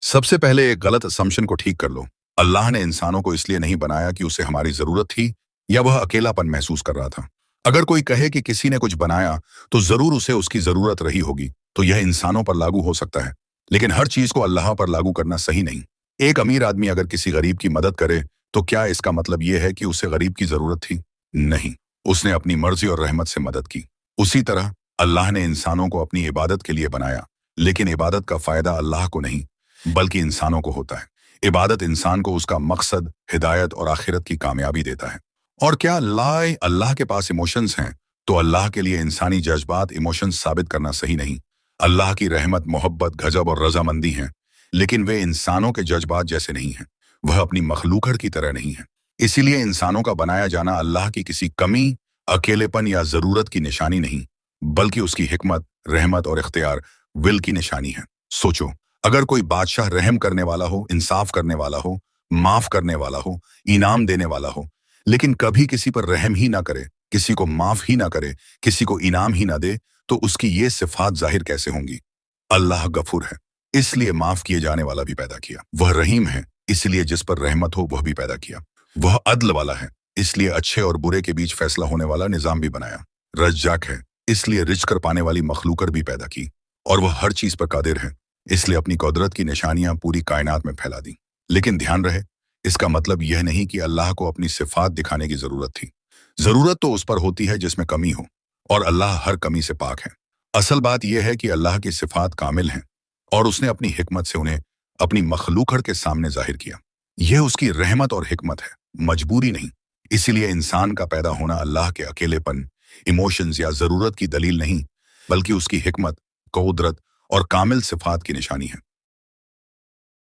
सबसे पहले एक गलत असम्पशन को ठीक कर लो। अल्लाह ने इंसानों को इसलिए नहीं बनाया कि उसे हमारी जरूरत थी या वह अकेलापन महसूस कर रहा था। अगर कोई कहे कि किसी ने कुछ बनाया तो जरूर उसे उसकी जरूरत रही होगी, तो यह इंसानों पर लागू हो सकता है, लेकिन हर चीज को अल्लाह पर लागू करना सही नहीं। एक अमीर आदमी अगर किसी गरीब की मदद करे तो क्या इसका मतलब यह है कि उसे गरीब की जरूरत थी? नहीं, उसने अपनी मर्जी और रहमत से मदद की। उसी तरह अल्लाह ने इंसानों को अपनी इबादत के लिए बनाया, लेकिन इबादत का फायदा अल्लाह को नहीं बल्कि इंसानों को होता है। इबादत इंसान को उसका मकसद, हिदायत और आखिरत की कामयाबी देता है। और क्या अल्लाह के पास इमोशंस हैं, तो अल्लाह के लिए इंसानी जज्बात इमोशंस साबित करना सही नहीं। अल्लाह की रहमत, मोहब्बत, गजब और रजामंदी हैं, लेकिन वे इंसानों के जज्बात जैसे नहीं हैं। वह अपनी मखलूकड़ की तरह नहीं है। इसीलिए इंसानों का बनाया जाना अल्लाह की किसी कमी, अकेलेपन या जरूरत की निशानी नहीं, बल्कि उसकी हिकमत, रहमत और इख्तियार, विल की निशानी है। सोचो, अगर कोई बादशाह रहम करने वाला हो, इंसाफ करने वाला हो, माफ करने वाला हो, इनाम देने वाला हो, लेकिन कभी किसी पर रहम ही ना करे, किसी को माफ ही ना करे, किसी को इनाम ही ना दे, तो उसकी ये सिफात जाहिर कैसे होंगी? अल्लाह गफूर है, इसलिए माफ किए जाने वाला भी पैदा किया। वह रहीम है, इसलिए जिस पर रहमत हो वह भी पैदा किया। वह अदल वाला है, इसलिए अच्छे और बुरे के बीच फैसला होने वाला निजाम भी बनाया। रज्जाक है, इसलिए रिज कर पाने वाली मखलूकड़ भी पैदा की। और वह हर चीज पर कादिर है, इसलिए अपनी कुदरत की निशानियां पूरी कायनात में फैला दी। लेकिन ध्यान रहे, इसका मतलब यह नहीं कि अल्लाह को अपनी सिफात दिखाने की जरूरत थी। जरूरत तो उस पर होती है जिसमें कमी हो, और अल्लाह हर कमी से पाक है। असल बात यह है कि अल्लाह की सिफात कामिल हैं, और उसने अपनी हिकमत से उन्हें अपनी मखलूकड़ के सामने जाहिर किया। यह उसकी रहमत और हिकमत है, मजबूरी नहीं। इसीलिए इंसान का पैदा होना अल्लाह के अकेलेपन, इमोशंस या जरूरत की दलील नहीं, बल्कि उसकी हिकमत, कुदरत और कामिल सिफात की निशानी है।